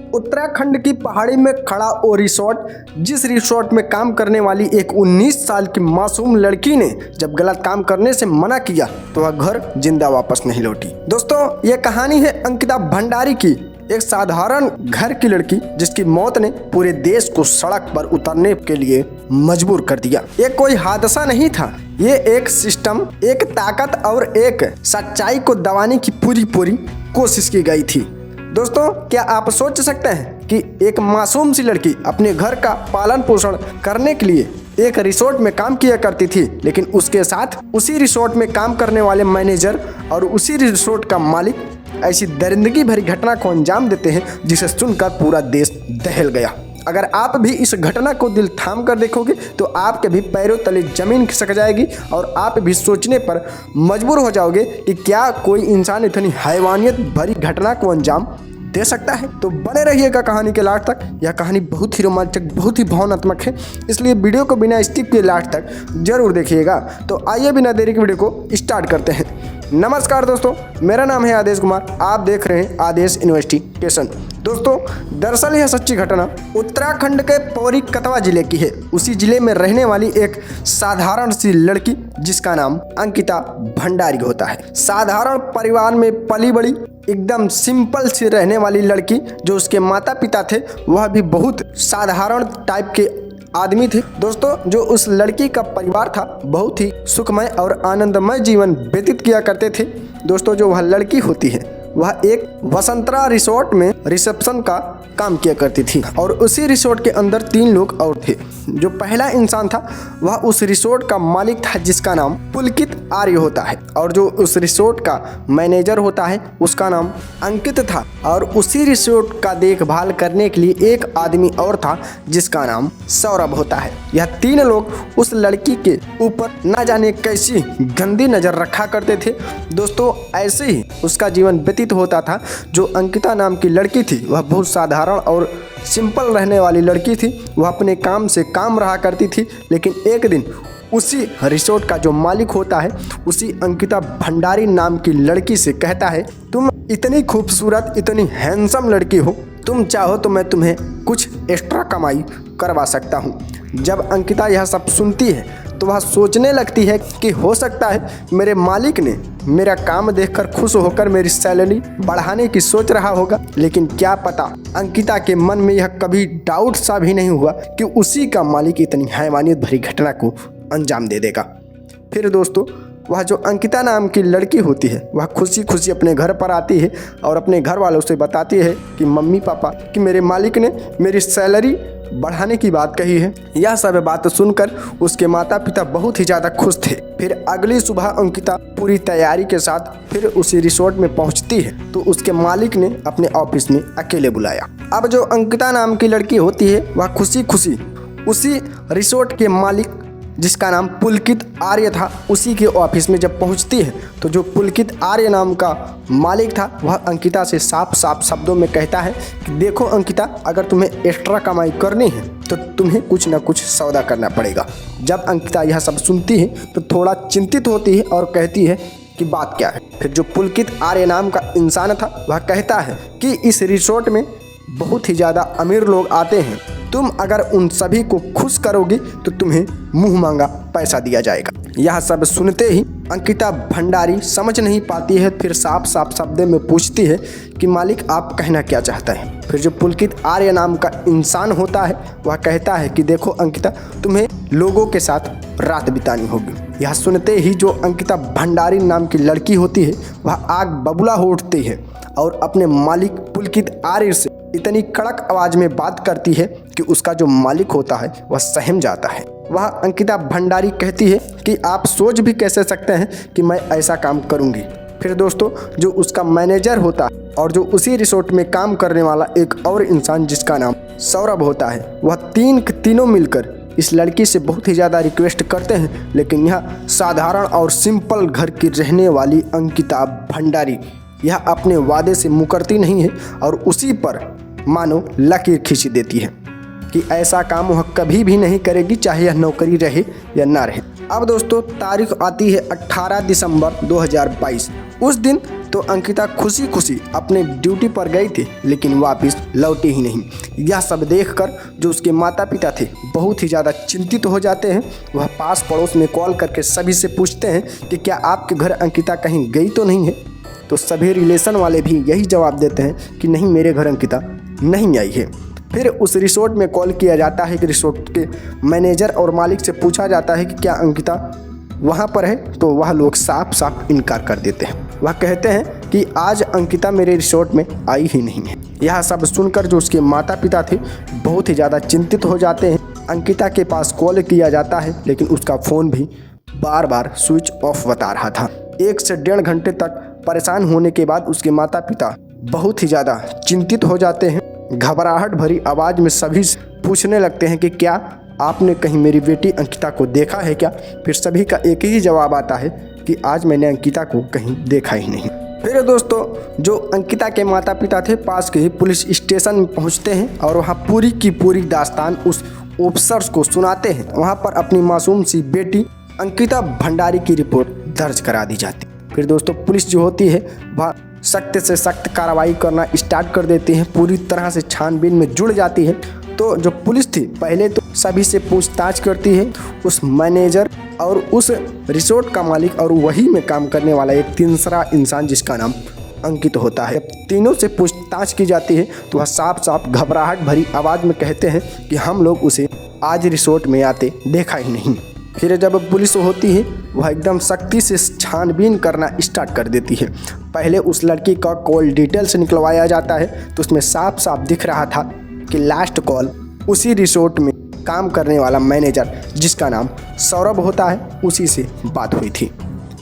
उत्तराखंड की पहाड़ी में खड़ा वो रिसोर्ट, जिस रिसोर्ट में काम करने वाली एक 19 साल की मासूम लड़की ने जब गलत काम करने से मना किया तो वह घर जिंदा वापस नहीं लौटी। दोस्तों, ये कहानी है अंकिता भंडारी की, एक साधारण घर की लड़की जिसकी मौत ने पूरे देश को सड़क पर उतरने के लिए मजबूर कर दिया। ये कोई हादसा नहीं था, ये एक सिस्टम, एक ताकत और एक सच्चाई को दबाने की पूरी कोशिश की गई थी। दोस्तों, क्या आप सोच सकते हैं कि एक मासूम सी लड़की अपने घर का पालन पोषण करने के लिए एक रिसोर्ट में काम किया करती थी, लेकिन उसके साथ उसी रिसोर्ट में काम करने वाले मैनेजर और उसी रिसोर्ट का मालिक ऐसी दरिंदगी भरी घटना को अंजाम देते हैं जिसे सुनकर पूरा देश दहल गया। अगर आप भी इस घटना को दिल थाम कर देखोगे तो आपके भी पैरों तले जमीन खिसक जाएगी और आप भी सोचने पर मजबूर हो जाओगे कि क्या कोई इंसान इतनी हैवानियत भरी घटना को अंजाम दे सकता है। तो बने रहिएगा कहानी के लास्ट तक। यह कहानी बहुत ही रोमांचक, बहुत ही भावनात्मक है, इसलिए वीडियो को बिना स्किप किए लास्ट तक जरूर देखिएगा। तो आइए बिना देरी के वीडियो को स्टार्ट करते हैं। नमस्कार दोस्तों, मेरा नाम है आदेश कुमार, आप देख रहे हैं आदेश इन्वेस्टिगेशन। दोस्तों, दरअसल यह सच्ची घटना उत्तराखंड के पौड़ी कतवा जिले की है। उसी जिले में रहने वाली एक साधारण सी लड़की जिसका नाम अंकिता भंडारी होता है। साधारण परिवार में पली बड़ी, एकदम सिंपल सी रहने वाली लड़की। जो उसके माता पिता थे वह भी बहुत साधारण टाइप के आदमी थे। दोस्तों, जो उस लड़की का परिवार था बहुत ही सुखमय और आनंदमय जीवन व्यतीत किया करते थे। दोस्तों, जो वह लड़की होती है वह एक वसंतरा रिसोर्ट में रिसेप्शन का काम किया करती थी और उसी रिसोर्ट के अंदर 3 लोग और थे। जो पहला इंसान था वह उस रिसोर्ट का मालिक था जिसका नाम पुलकित आर्य होता है, और जो उस रिसोर्ट का मैनेजर होता है उसका नाम अंकित था, और उसी रिसोर्ट का देखभाल करने के लिए एक आदमी और था जिसका नाम सौरभ होता है। यह 3 लोग उस लड़की के ऊपर न जाने कैसी गंदी नजर रखा करते थे। दोस्तों, ऐसे ही उसका जीवन व्यतीत होता था। जो अंकिता नाम की लड़की थी वह बहुत साधारण और सिंपल रहने वाली लड़की थी। वह अपने काम से काम रहा करती थी, लेकिन एक दिन उसी रिसोर्ट का जो मालिक होता है उसी अंकिता भंडारी नाम की लड़की से कहता है, तुम इतनी खूबसूरत, इतनी हैंडसम लड़की हो, तुम चाहो तो मैं तुम्हें कुछ एक्स्ट्रा कमाई करवा सकता हूँ। जब अंकिता यह सब सुनती है तो वह सोचने लगती है कि हो सकता है मेरे मालिक ने मेरा काम देखकर खुश होकर मेरी सैलरी बढ़ाने की सोच रहा होगा। लेकिन क्या पता, अंकिता के मन में यह कभी डाउट सा भी नहीं हुआ कि उसी का मालिक इतनी हैवानियत भरी घटना को अंजाम दे देगा। फिर दोस्तों, वह जो अंकिता नाम की लड़की होती है वह खुशी खुशी अपने घर पर आती है और अपने घर वालों से बताती है कि मम्मी पापा, कि मेरे मालिक ने मेरी सैलरी बढ़ाने की बात कही है। यह सब बात सुनकर उसके माता पिता बहुत ही ज़्यादा खुश थे। फिर अगली सुबह अंकिता पूरी तैयारी के साथ फिर उसी रिसोर्ट में पहुंचती है तो उसके मालिक ने अपने ऑफिस में अकेले बुलाया। अब जो अंकिता नाम की लड़की होती है वह खुशी खुशी उसी रिसोर्ट के मालिक जिसका नाम पुलकित आर्य था उसी के ऑफिस में जब पहुंचती है तो जो पुलकित आर्य नाम का मालिक था वह अंकिता से साफ साफ शब्दों में कहता है कि देखो अंकिता, अगर तुम्हें एक्स्ट्रा कमाई करनी है तो तुम्हें कुछ न कुछ सौदा करना पड़ेगा। जब अंकिता यह सब सुनती है तो थोड़ा चिंतित होती है और कहती है कि बात क्या है। फिर जो पुलकित आर्य नाम का इंसान था वह कहता है कि इस रिसोर्ट में बहुत ही ज़्यादा अमीर लोग आते हैं, तुम अगर उन सभी को खुश करोगे तो तुम्हें मुंह मांगा पैसा दिया जाएगा। यह सब सुनते ही अंकिता भंडारी समझ नहीं पाती है, फिर साफ साफ शब्द में पूछती है कि मालिक आप कहना क्या चाहता है। फिर जो पुलकित आर्य नाम का इंसान होता है वह कहता है कि देखो अंकिता, तुम्हें लोगों के साथ रात बितानी होगी। यह सुनते ही जो अंकिता भंडारी नाम की लड़की होती है वह आग बबूला हो उठती है और अपने मालिक पुलकित आर्य से इतनी कड़क आवाज में बात करती है कि उसका जो मालिक होता है वह सहम जाता है। वह अंकिता भंडारी कहती है कि आप सोच भी कैसे सकते हैं कि मैं ऐसा काम करूंगी। फिर दोस्तों, जो उसका मैनेजर होता है और जो उसी रिसोर्ट में काम करने वाला एक और इंसान जिसका नाम सौरभ होता है, वह तीनों मिलकर इस लड़की से बहुत ही ज़्यादा रिक्वेस्ट करते हैं, लेकिन यह साधारण और सिंपल घर की रहने वाली अंकिता भंडारी यह अपने वादे से मुकरती नहीं है और उसी पर मानो लकीर खींच देती है कि ऐसा काम वह कभी भी नहीं करेगी, चाहे यह नौकरी रहे या ना रहे। अब दोस्तों तारीख आती है 18 दिसंबर 2022। उस दिन तो अंकिता खुशी खुशी अपने ड्यूटी पर गई थी, लेकिन वापस लौटी ही नहीं। यह सब देखकर जो उसके माता पिता थे बहुत ही ज़्यादा चिंतित हो जाते हैं। वह पास पड़ोस में कॉल करके सभी से पूछते हैं कि क्या आपके घर अंकिता कहीं गई तो नहीं है। तो सभी रिलेशन वाले भी यही जवाब देते हैं कि नहीं, मेरे घर अंकिता नहीं आई है। फिर उस रिसोर्ट में कॉल किया जाता है कि रिसोर्ट के मैनेजर और मालिक से पूछा जाता है कि क्या अंकिता वहाँ पर है, तो वह लोग साफ साफ इनकार कर देते हैं। वह कहते हैं कि आज अंकिता मेरे रिसोर्ट में आई ही नहीं है। यह सब सुनकर जो उसके माता पिता थे बहुत ही ज़्यादा चिंतित हो जाते हैं। अंकिता के पास कॉल किया जाता है, लेकिन उसका फ़ोन भी बार बार स्विच ऑफ बता रहा था। 1 से 1.5 घंटे तक परेशान होने के बाद उसके माता पिता बहुत ही ज़्यादा चिंतित हो जाते हैं। घबराहट भरी आवाज़ में सभी पूछने लगते हैं कि क्या आपने कहीं मेरी बेटी अंकिता को देखा है क्या। फिर सभी का एक ही जवाब आता है कि आज मैंने अंकिता को कहीं देखा ही नहीं। फिर दोस्तों जो अंकिता के माता पिता थे पास के ही पुलिस स्टेशन में पहुंचते हैं और वहां पूरी की पूरी दास्तान उस ऑफिसर्स को सुनाते हैं। वहां पर अपनी मासूम सी बेटी अंकिता भंडारी की रिपोर्ट दर्ज करा दी जाती। फिर दोस्तों पुलिस जो होती है वह सख्त से सख्त कार्रवाई करना स्टार्ट कर देती है, पूरी तरह से छानबीन में जुड़ जाती है। तो जो पुलिस थी पहले तो सभी से पूछताछ करती है, उस मैनेजर और उस रिसोर्ट का मालिक और वही में काम करने वाला एक तीसरा इंसान जिसका नाम अंकित होता है। तीनों से पूछताछ की जाती है तो वह साफ साफ घबराहट भरी आवाज़ में कहते हैं कि हम लोग उसे आज रिसोर्ट में आते देखा ही नहीं। फिर जब पुलिस होती है वह एकदम सख्ती से छानबीन करना स्टार्ट कर देती है। पहले उस लड़की का कॉल डिटेल्स निकलवाया जाता है तो उसमें साफ साफ दिख रहा था कि लास्ट कॉल उसी रिसोर्ट में काम करने वाला मैनेजर जिसका नाम सौरभ होता है उसी से बात हुई थी।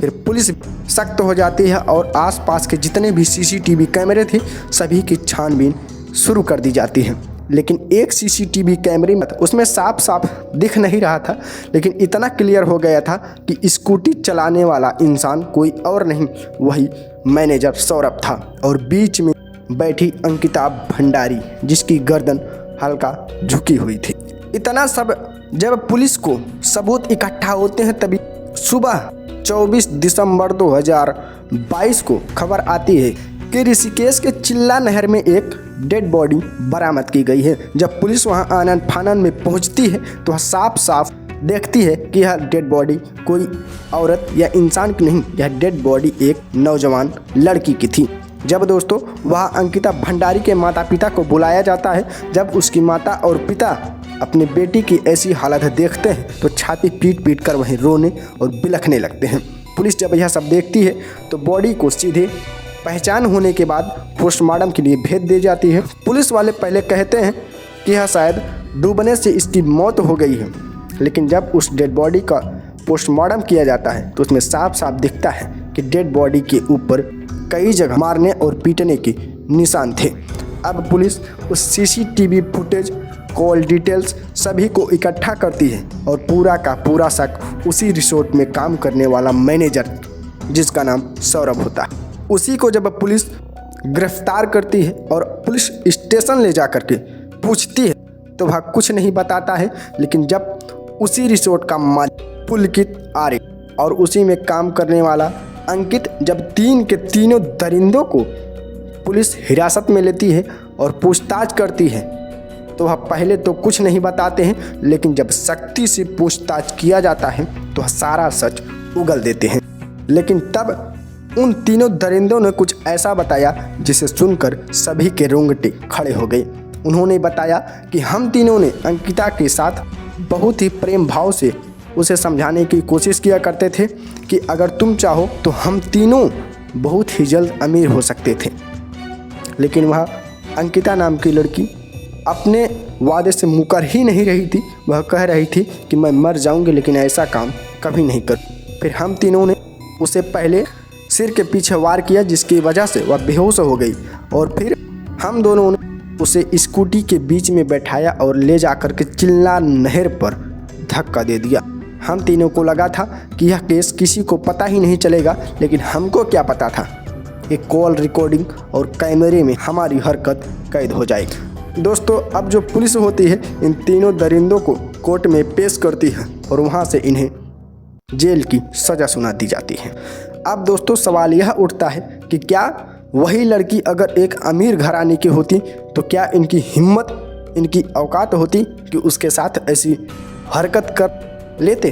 फिर पुलिस सख्त हो जाती है और आसपास के जितने भी सीसीटीवी कैमरे थे सभी की छानबीन शुरू कर दी जाती है। लेकिन एक सीसीटीवी कैमरे में उसमें साफ साफ दिख नहीं रहा था, लेकिन इतना क्लियर हो गया था कि स्कूटी चलाने वाला इंसान कोई और नहीं वही मैनेजर सौरभ था और बीच में बैठी अंकिता भंडारी जिसकी गर्दन हल्का झुकी हुई थी। इतना सब जब पुलिस को सबूत इकट्ठा होते हैं तभी सुबह 24 दिसंबर 2022 को खबर आती है कि ऋषिकेश के चिल्ला नहर में एक डेड बॉडी बरामद की गई है। जब पुलिस वहां आनन फानन में पहुंचती है तो वह साफ साफ देखती है कि यह डेड बॉडी कोई औरत या इंसान की नहीं, यह डेड बॉडी एक नौजवान लड़की की थी। जब दोस्तों वह अंकिता भंडारी के माता पिता को बुलाया जाता है, जब उसकी माता और पिता अपनी बेटी की ऐसी हालत देखते हैं तो छाती पीट पीट कर वहीं रोने और बिलखने लगते हैं। पुलिस जब यह सब देखती है तो बॉडी को सीधे पहचान होने के बाद पोस्टमार्टम के लिए भेज दी जाती है। पुलिस वाले पहले कहते हैं कि यह शायद डूबने से इसकी मौत हो गई है, लेकिन जब उस डेड बॉडी का पोस्टमार्टम किया जाता है तो उसमें साफ साफ दिखता है कि डेड बॉडी के ऊपर कई जगह मारने और पीटने के निशान थे। अब पुलिस उस सीसीटीवी फुटेज, कॉल डिटेल्स सभी को इकट्ठा करती है और पूरा का पूरा शक उसी रिसोर्ट में काम करने वाला मैनेजर जिसका नाम सौरभ होता है उसी को जब पुलिस गिरफ्तार करती है और पुलिस स्टेशन ले जा कर के पूछती है तो वह कुछ नहीं बताता है। लेकिन जब उसी रिसोर्ट का मालिक पुलकित आर्य और उसी में काम करने वाला अंकित जब तीन के तीनों दरिंदों को पुलिस हिरासत में लेती है और पूछताछ करती है तो वह पहले तो कुछ नहीं बताते हैं, लेकिन जब सख्ती से पूछताछ किया जाता है तो वह सारा सच उगल देते हैं। लेकिन तब उन तीनों दरिंदों ने कुछ ऐसा बताया जिसे सुनकर सभी के रोंगटे खड़े हो गए। उन्होंने बताया कि हम तीनों ने अंकिता के साथ बहुत ही प्रेम भाव से उसे समझाने की कोशिश किया करते थे कि अगर तुम चाहो तो हम तीनों बहुत ही जल्द अमीर हो सकते थे। लेकिन वह अंकिता नाम की लड़की अपने वादे से मुकर ही नहीं रही थी। वह कह रही थी कि मैं मर जाऊंगी लेकिन ऐसा काम कभी नहीं करूँ। फिर हम तीनों ने उसे पहले सिर के पीछे वार किया जिसकी वजह से वह बेहोश हो गई और फिर हम दोनों ने उसे स्कूटी के बीच में बैठाया और ले जाकर के चिल्ला नहर पर धक्का दे दिया। हम तीनों को लगा था कि यह केस किसी को पता ही नहीं चलेगा, लेकिन हमको क्या पता था एक कॉल रिकॉर्डिंग और कैमरे में हमारी हरकत कैद हो जाएगी। दोस्तों अब जो पुलिस होती है इन तीनों दरिंदों को कोर्ट में पेश करती है और वहाँ से इन्हें जेल की सज़ा सुना दी जाती है। अब दोस्तों सवाल यह उठता है कि क्या वही लड़की अगर एक अमीर घराने की होती तो क्या इनकी हिम्मत, इनकी औकात होती कि उसके साथ ऐसी हरकत कर लेते।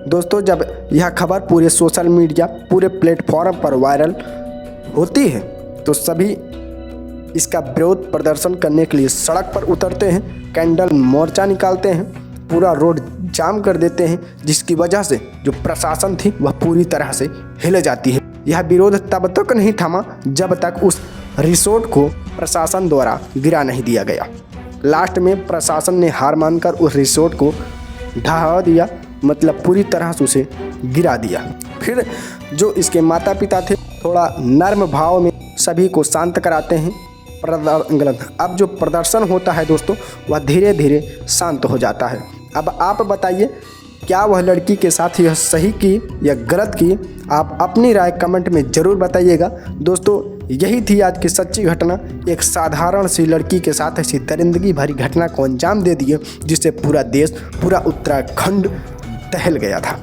दोस्तों जब यह खबर पूरे सोशल मीडिया, पूरे प्लेटफॉर्म पर वायरल होती है तो सभी इसका विरोध प्रदर्शन करने के लिए सड़क पर उतरते हैं, कैंडल मोर्चा निकालते हैं, पूरा रोड जाम कर देते हैं, जिसकी वजह से जो प्रशासन थी वह पूरी तरह से हिल जाती है। यह विरोध तब तक नहीं थमा जब तक उस रिसोर्ट को प्रशासन द्वारा गिरा नहीं दिया गया। लास्ट में प्रशासन ने हार मानकर उस रिसोर्ट को ढहा दिया, मतलब पूरी तरह से उसे गिरा दिया। फिर जो इसके माता पिता थे थोड़ा नर्म भाव में सभी को शांत कराते हैं। अब जो प्रदर्शन होता है दोस्तों वह धीरे धीरे शांत हो जाता है। अब आप बताइए क्या वह लड़की के साथ यह सही की या गलत की? आप अपनी राय कमेंट में ज़रूर बताइएगा। दोस्तों यही थी आज की सच्ची घटना। एक साधारण सी लड़की के साथ ऐसी दरिंदगी भरी घटना को अंजाम दे दिए जिससे पूरा देश, पूरा उत्तराखंड दहल गया था।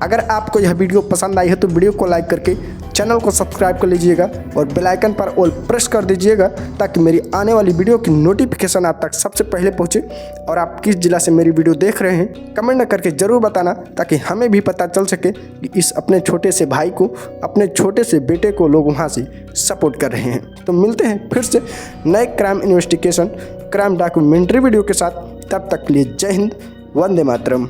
अगर आपको यह वीडियो पसंद आई है तो वीडियो को लाइक करके चैनल को सब्सक्राइब कर लीजिएगा और बेल आइकन पर ऑल प्रेस कर दीजिएगा ताकि मेरी आने वाली वीडियो की नोटिफिकेशन आप तक सबसे पहले पहुंचे। और आप किस जिला से मेरी वीडियो देख रहे हैं कमेंट करके ज़रूर बताना ताकि हमें भी पता चल सके कि इस अपने छोटे से भाई को, अपने छोटे से बेटे को लोग वहाँ से सपोर्ट कर रहे हैं। तो मिलते हैं फिर से नए crime investigation, crime documentary video के साथ। तब तक के लिए जय हिंद, वंदे मातरम।